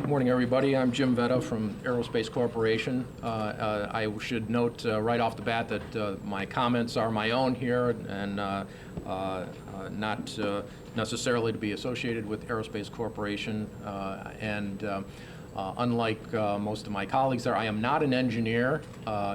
Good morning, everybody. I'm Jim Vedda from Aerospace Corporation. I should note right off the bat that my comments are my own here and not necessarily to be associated with Aerospace Corporation. Unlike most of my colleagues there, I am not an engineer.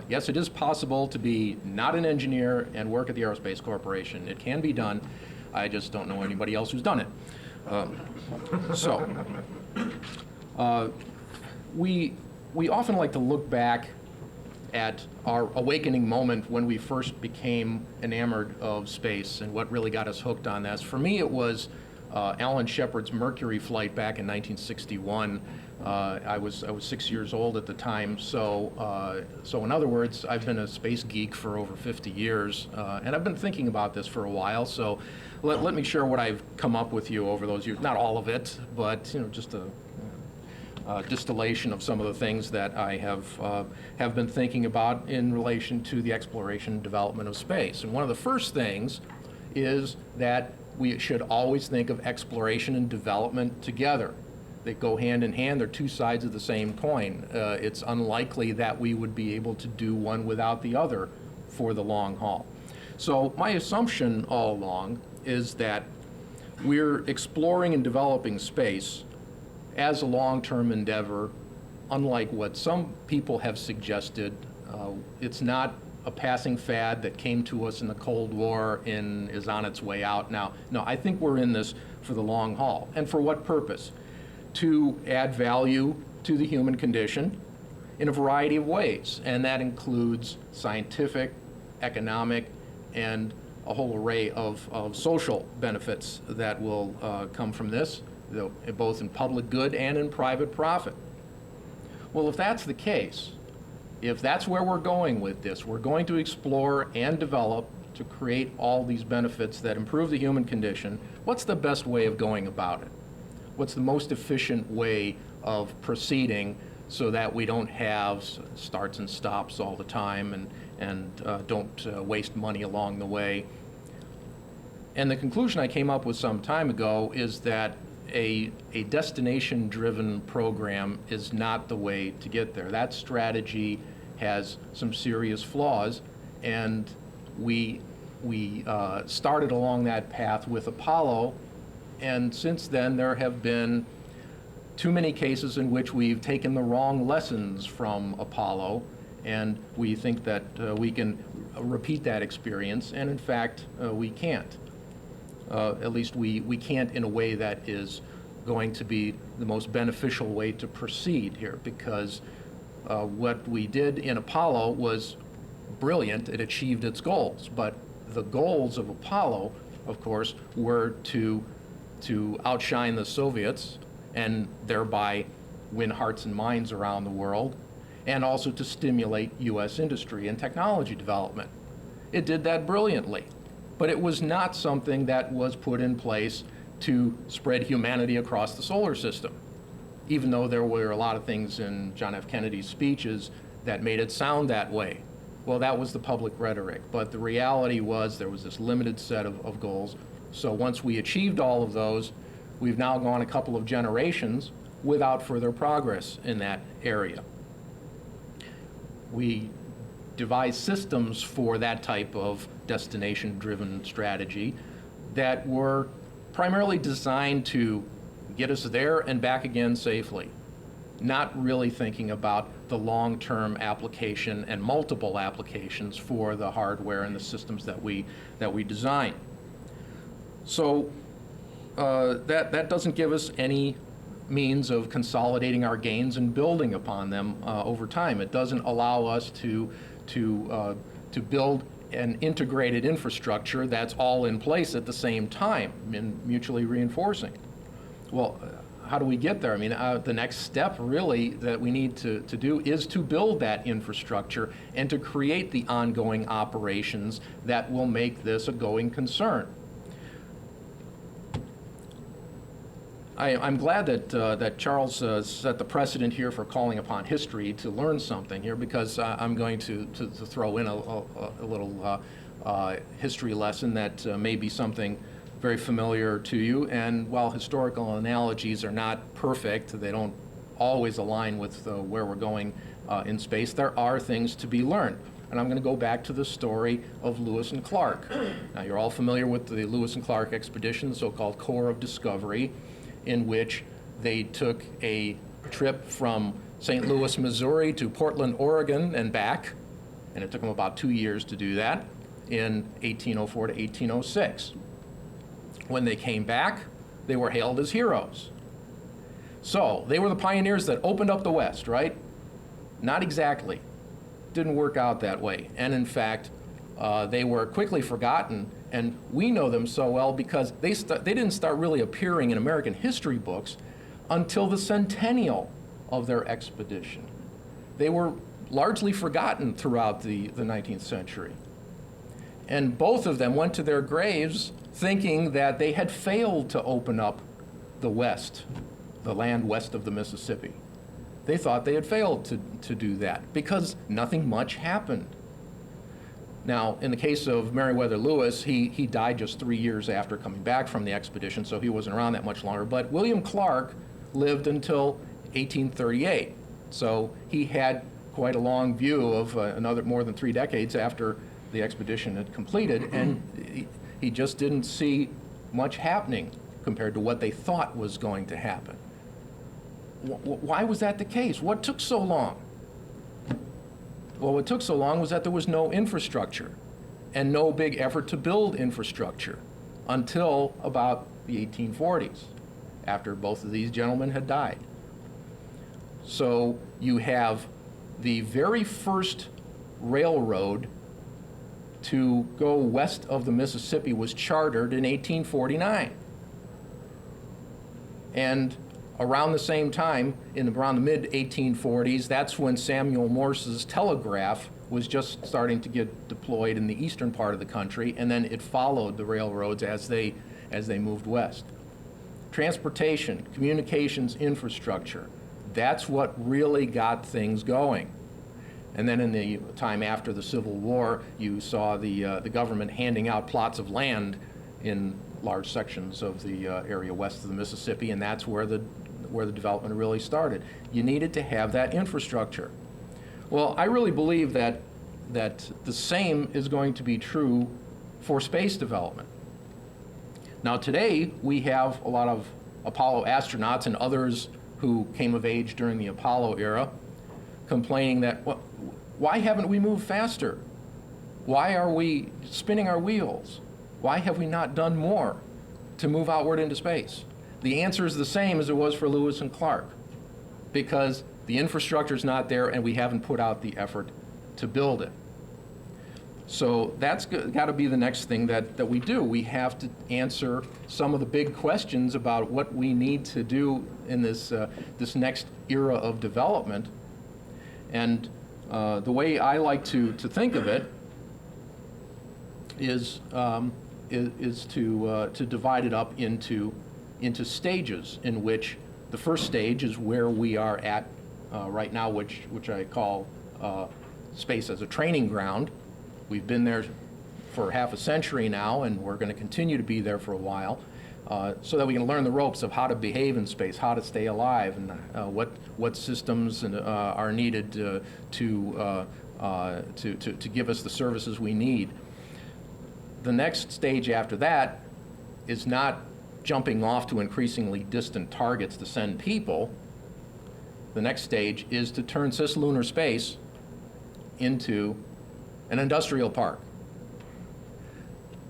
Yes, it is possible to be not an engineer and work at the Aerospace Corporation. It can be done. I just don't know anybody else who's done it. We often like to look back at our awakening moment when we first became enamored of space and what really got us hooked on this. For me, it was Alan Shepard's Mercury flight back in 1961. I was 6 years old at the time, so in other words, I've been a space geek for over 50 years, and I've been thinking about this for a while. So let me share what I've come up with you over those years. Not all of it, but just a distillation of some of the things that I have been thinking about in relation to the exploration and development of space. And one of the first things is that we should always think of exploration and development together. They go hand in hand. They're two sides of the same coin. It's unlikely that we would be able to do one without the other for the long haul. So my assumption all along is that we're exploring and developing space as a long-term endeavor, unlike what some people have suggested. It's not a passing fad that came to us in the Cold War and is on its way out now. No, I think we're in this for the long haul. And for what purpose? To add value to the human condition in a variety of ways. And that includes scientific, economic, and a whole array of social benefits that will come from this, both in public good and in private profit. Well, if that's the case, if that's where we're going with this, we're going to explore and develop to create all these benefits that improve the human condition, what's the best way of going about it? What's the most efficient way of proceeding so that we don't have starts and stops all the time and don't waste money along the way? And the conclusion I came up with some time ago is that a destination-driven program is not the way to get there. That strategy has some serious flaws, and we started along that path with Apollo, and since then there have been too many cases in which we've taken the wrong lessons from Apollo, and we think that we can repeat that experience, and in fact we can't. At least we can't in a way that is going to be the most beneficial way to proceed here, because what we did in Apollo was brilliant. It achieved its goals, but the goals of Apollo, of course, were to outshine the Soviets and thereby win hearts and minds around the world, and also to stimulate U.S. industry and technology development. It did that brilliantly. But it was not something that was put in place to spread humanity across the solar system, even though there were a lot of things in John F. Kennedy's speeches that made it sound that way. Well, that was the public rhetoric, but the reality was there was this limited set of goals. So once we achieved all of those, we've now gone a couple of generations without further progress in that area. We devised systems for that type of destination-driven strategy that were primarily designed to get us there and back again safely, not really thinking about the long-term application and multiple applications for the hardware and the systems that we design. So that doesn't give us any means of consolidating our gains and building upon them over time. It doesn't allow us to build an integrated infrastructure that's all in place at the same time and mutually reinforcing. Well, how do we get there? I mean, the next step really that we need to do is to build that infrastructure and to create the ongoing operations that will make this a going concern. I'm glad that Charles set the precedent here for calling upon history to learn something here, because I'm going to throw in a little history lesson that may be something very familiar to you. And while historical analogies are not perfect, they don't always align with where we're going in space. There are things to be learned. And I'm going to go back to the story of Lewis and Clark. Now, you're all familiar with the Lewis and Clark expedition, the so-called Corps of Discovery, in which they took a trip from St. Louis, Missouri to Portland, Oregon, and back. And it took them about 2 years to do that in 1804 to 1806. When they came back, they were hailed as heroes. So they were the pioneers that opened up the West, right? Not exactly. Didn't work out that way. And in fact, they were quickly forgotten, and we know them so well because they didn't start really appearing in American history books until the centennial of their expedition. They were largely forgotten throughout the 19th century. And both of them went to their graves thinking that they had failed to open up the West, the land west of the Mississippi. They thought they had failed to do that because nothing much happened. Now, in the case of Meriwether Lewis, he died just 3 years after coming back from the expedition, so he wasn't around that much longer. But William Clark lived until 1838, so he had quite a long view of another more than 3 decades after the expedition had completed, and he just didn't see much happening compared to what they thought was going to happen. Why was that the case? What took so long? Well, what took so long was that there was no infrastructure and no big effort to build infrastructure until about the 1840s, after both of these gentlemen had died. So you have the very first railroad to go west of the Mississippi was chartered in 1849. And around the same time, around the mid-1840s, that's when Samuel Morse's telegraph was just starting to get deployed in the eastern part of the country, and then it followed the railroads as they moved west. Transportation, communications infrastructure, that's what really got things going. And then in the time after the Civil War, you saw the government handing out plots of land in large sections of the area west of the Mississippi, and that's where the development really started. You needed to have that infrastructure. Well, I really believe that the same is going to be true for space development. Now today, we have a lot of Apollo astronauts and others who came of age during the Apollo era complaining that, well, why haven't we moved faster? Why are we spinning our wheels? Why have we not done more to move outward into space? The answer is the same as it was for Lewis and Clark, because the infrastructure is not there and we haven't put out the effort to build it. So that's got to be the next thing that we do. We have to answer some of the big questions about what we need to do in this next era of development. And the way I like to think of it is to divide it up into stages, in which the first stage is where we are at right now, which I call space as a training ground. We've been there for half a century now, and we're going to continue to be there for a while, so that we can learn the ropes of how to behave in space, how to stay alive, and what systems are needed to give us the services we need. The next stage after that is not jumping off to increasingly distant targets to send people. The next stage is to turn cislunar space into an industrial park.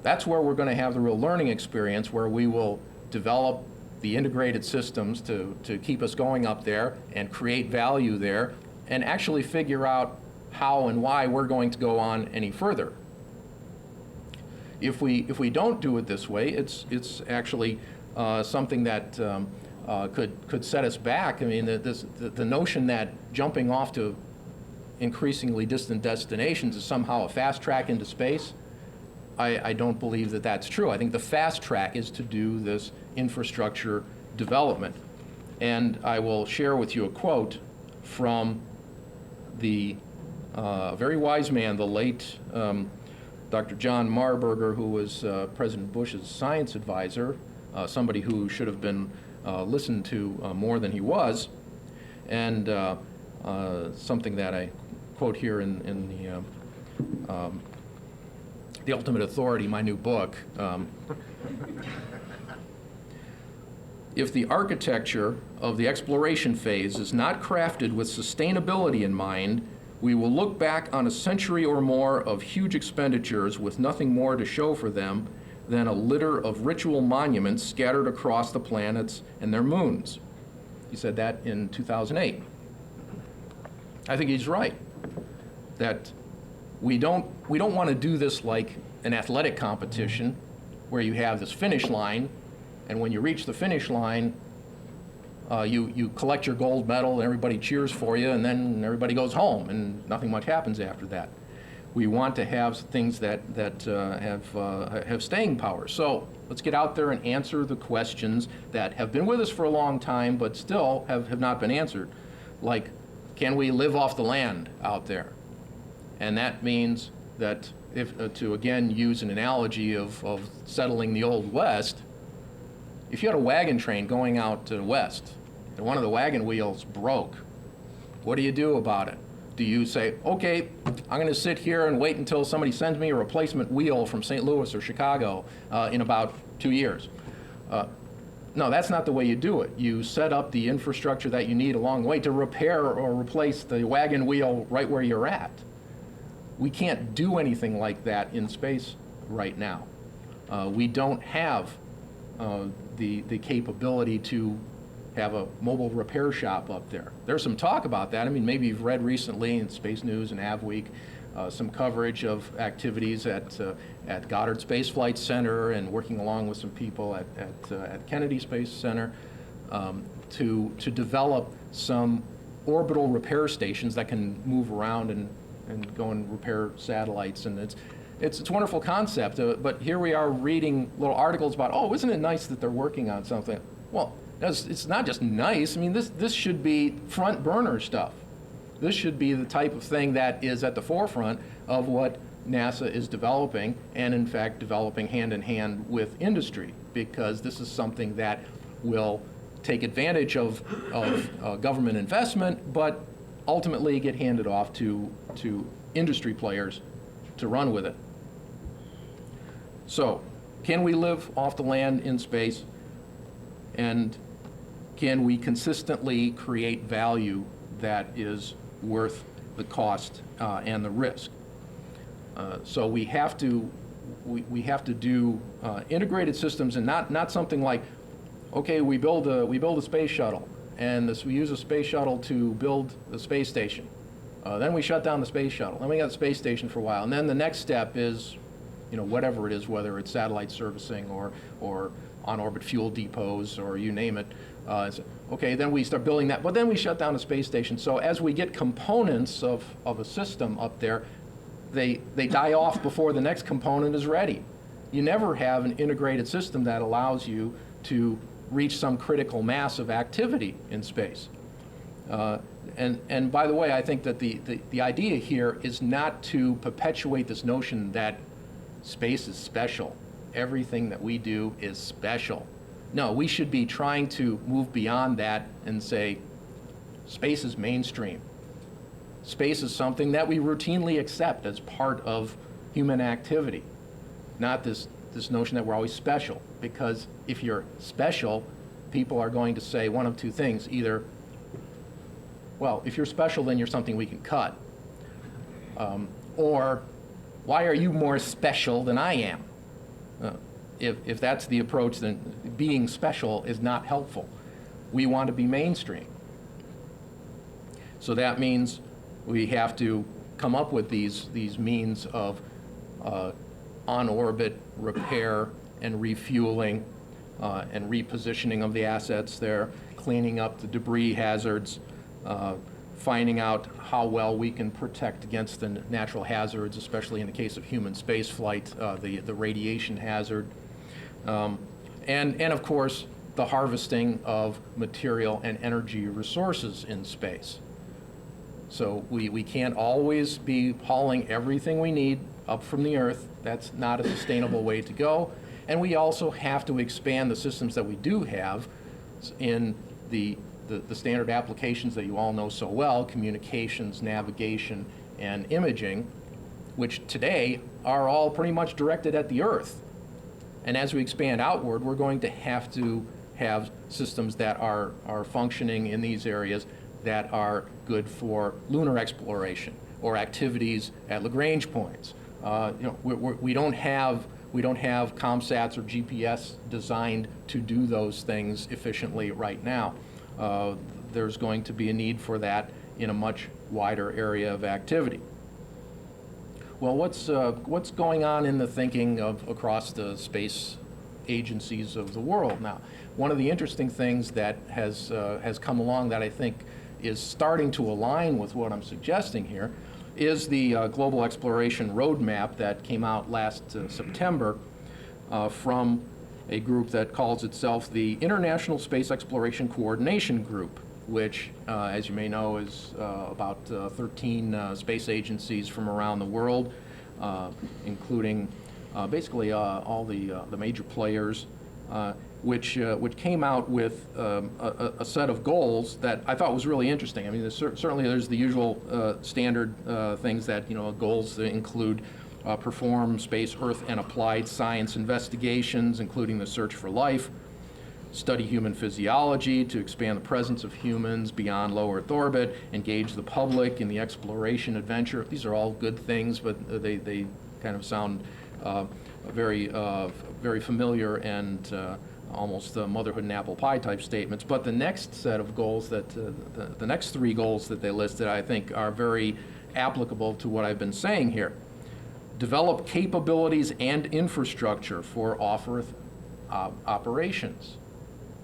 That's where we're going to have the real learning experience, where we will develop the integrated systems to keep us going up there and create value there, and actually figure out how and why we're going to go on any further. If we don't do it this way, it's actually something that could set us back. I mean, the notion that jumping off to increasingly distant destinations is somehow a fast track into space, I don't believe that that's true. I think the fast track is to do this infrastructure development. And I will share with you a quote from the very wise man, the late Dr. John Marburger, who was President Bush's science advisor, somebody who should have been listened to more than he was. And something that I quote here in the Ultimate Authority, my new book. If the architecture of the exploration phase is not crafted with sustainability in mind, we will look back on a century or more of huge expenditures with nothing more to show for them than a litter of ritual monuments scattered across the planets and their moons. He said that in 2008. I think he's right, that we don't want to do this like an athletic competition where you have this finish line, and when you reach the finish line, you collect your gold medal and everybody cheers for you, and then everybody goes home and nothing much happens after that. We want to have things that have staying power. So let's get out there and answer the questions that have been with us for a long time but still have not been answered. Like, can we live off the land out there? And that means that if, to again use an analogy of settling the Old West, if you had a wagon train going out to the west and one of the wagon wheels broke, what do you do about it? Do you say, okay, I'm going to sit here and wait until somebody sends me a replacement wheel from St. Louis or Chicago in about 2 years? No, that's not the way you do it. You set up the infrastructure that you need along the way to repair or replace the wagon wheel right where you're at. We can't do anything like that in space right now. We don't have the capability to have a mobile repair shop up there. There's some talk about that. I mean, maybe you've read recently in Space News and AvWeek some coverage of activities at Goddard Space Flight Center and working along with some people at Kennedy Space Center to develop some orbital repair stations that can move around and go and repair satellites. And it's a wonderful concept, but here we are reading little articles about, oh, isn't it nice that they're working on something? Well, it's not just nice. I mean, this should be front burner stuff. This should be the type of thing that is at the forefront of what NASA is developing, and in fact developing hand in hand with industry, because this is something that will take advantage of government investment, but ultimately get handed off to industry players to run with it. So, can we live off the land in space? And can we consistently create value that is worth the cost and the risk? So we have to do integrated systems, and not something like, okay, we build a space shuttle, and we use a space shuttle to build the space station. Then we shut down the space shuttle. Then we got the space station for a while, and then the next step is, whatever it is, whether it's satellite servicing or on-orbit fuel depots or you name it. Okay, then we start building that, but then we shut down the space station. So as we get components of a system up there, they die off before the next component is ready. You never have an integrated system that allows you to reach some critical mass of activity in space. And by the way, I think that the idea here is not to perpetuate this notion that space is special. Everything that we do is special. No, we should be trying to move beyond that and say, space is mainstream. Space is something that we routinely accept as part of human activity, not this notion that we're always special. Because if you're special, people are going to say one of two things. Either, well, if you're special, then you're something we can cut. Or, why are you more special than I am? If that's the approach, then being special is not helpful. We want to be mainstream. So that means we have to come up with these means of on-orbit repair and refueling and repositioning of the assets there, cleaning up the debris hazards, finding out how well we can protect against the natural hazards, especially in the case of human space flight, the radiation hazard. And of course, the harvesting of material and energy resources in space. So we can't always be hauling everything we need up from the Earth. That's not a sustainable way to go. And we also have to expand the systems that we do have in the the standard applications that you all know so well, communications, navigation, and imaging, which today are all pretty much directed at the Earth. And as we expand outward, we're going to have systems that are functioning in these areas that are good for lunar exploration or activities at Lagrange points. We don't have ComSats or GPS designed to do those things efficiently right now. There's going to be a need for that in a much wider area of activity. Well, what's going on in the thinking of across the space agencies of the world now? One of the interesting things that has come along that I think is starting to align with what I'm suggesting here is the Global Exploration Roadmap that came out last September from a group that calls itself the International Space Exploration Coordination Group, which, as you may know, is about 13 space agencies from around the world, including basically all the major players, which came out with a set of goals that I thought was really interesting. I mean, certainly there's the usual standard things that, goals that include perform space, earth, and applied science investigations, including the search for life, study human physiology to expand the presence of humans beyond low Earth orbit, engage the public in the exploration adventure. These are all good things, but they kind of sound very familiar and almost motherhood and apple pie type statements. But the next set of goals the next three goals that they listed, I think, are very applicable to what I've been saying here. Develop capabilities and infrastructure for off-Earth operations.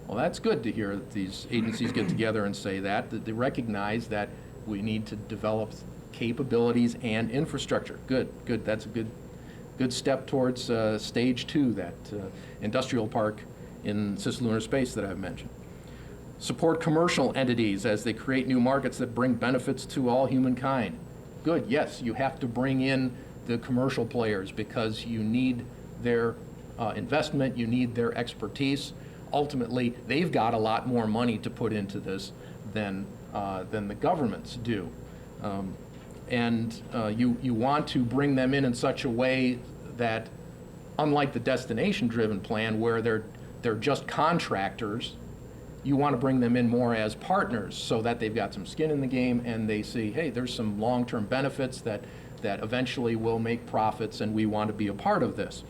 Well, that's good to hear that these agencies get together and say that they recognize that we need to develop capabilities and infrastructure. Good. That's a good step towards stage 2, that industrial park in cislunar space that I've mentioned. Support commercial entities as they create new markets that bring benefits to all humankind. Good, yes, you have to bring in the commercial players because you need their investment, you need their expertise. Ultimately, they've got a lot more money to put into this than the governments do. You want to bring them in such a way that, unlike the destination-driven plan where they're just contractors, you want to bring them in more as partners so that they've got some skin in the game and they see, hey, there's some long-term benefits that eventually will make profits and we want to be a part of this.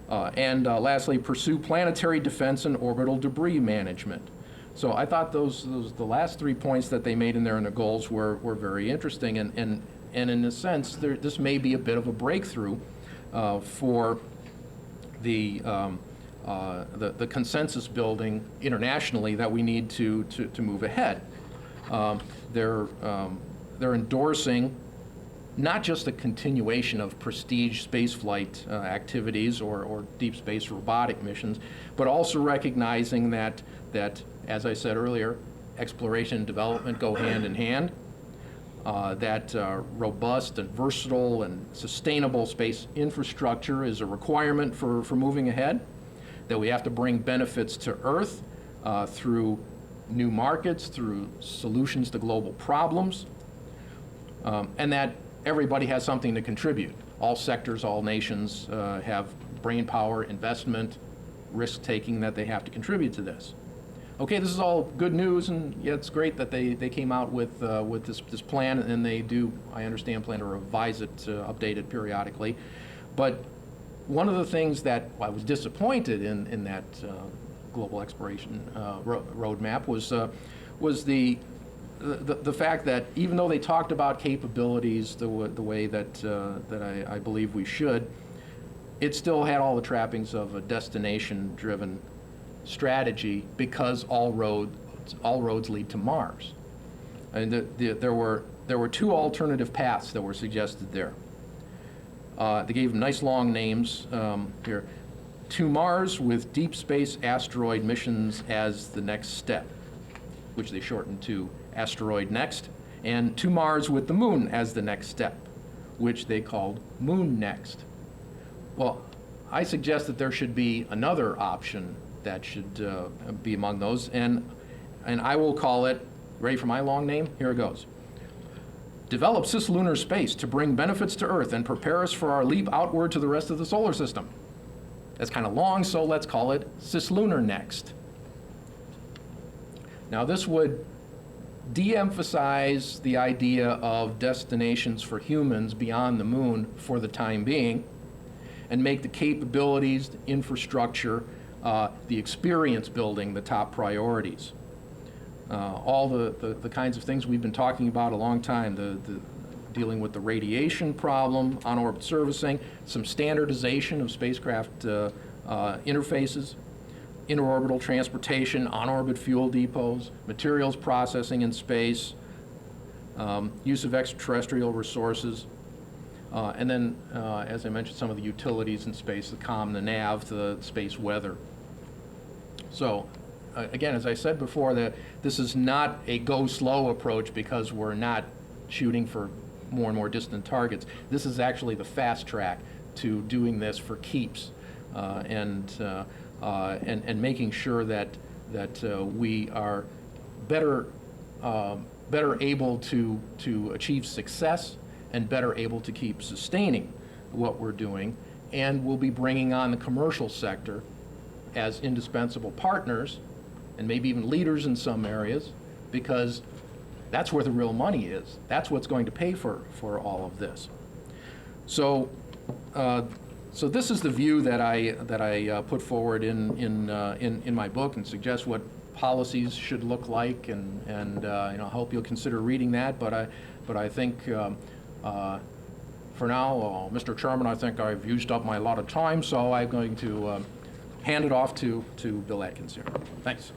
Lastly, pursue planetary defense and orbital debris management. So I thought the last 3 points that they made in there in the goals were very interesting, and in a sense, this may be a bit of a breakthrough for the consensus building internationally that we need to move ahead. They're endorsing not just a continuation of prestige spaceflight activities or deep space robotic missions, but also recognizing that, as I said earlier, exploration and development go hand in hand, that robust and versatile and sustainable space infrastructure is a requirement for moving ahead, that we have to bring benefits to Earth through new markets, through solutions to global problems, and that everybody has something to contribute. All sectors, all nations have brain power, investment, risk-taking that they have to contribute to this. Okay, this is all good news, and yeah, it's great that they came out with this plan, and they do, I understand, plan to revise it, update it periodically. But one of the things that I was disappointed in that global exploration roadmap was the fact that even though they talked about capabilities the way that I believe we should, it still had all the trappings of a destination-driven strategy because all roads lead to Mars. And there were 2 alternative paths that were suggested there. They gave nice long names here. To Mars with deep space asteroid missions as the next step, which they shortened to Asteroid Next, and to Mars with the Moon as the next step, which they called Moon Next. Well, I suggest that there should be another option that should be among those, and and I will call it, ready for my long name? Here it goes. Develop cislunar space to bring benefits to Earth and prepare us for our leap outward to the rest of the solar system. That's kind of long, so let's call it cislunar next. Now this would de-emphasize the idea of destinations for humans beyond the moon for the time being, and make the capabilities, the infrastructure, the experience building the top priorities. All the kinds of things we've been talking about a long time, the dealing with the radiation problem, on-orbit servicing, some standardization of spacecraft interfaces, interorbital transportation, on-orbit fuel depots, materials processing in space, use of extraterrestrial resources, and then, as I mentioned, some of the utilities in space, the comm, the nav, the space weather. So, again, as I said before, that this is not a go slow approach because we're not shooting for more and more distant targets. This is actually the fast track to doing this for keeps, and making sure that we are better able to achieve success and better able to keep sustaining what we're doing, and we'll be bringing on the commercial sector as indispensable partners and maybe even leaders in some areas, because that's where the real money is. That's what's going to pay for all of this. So, so this is the view that I put forward in my book, and suggest what policies should look like, and you know, I hope you'll consider reading that. But I think for now, Mr. Chairman, I think I've used up my allotted time, so I'm going to hand it off to Bill Atkins here. Thanks.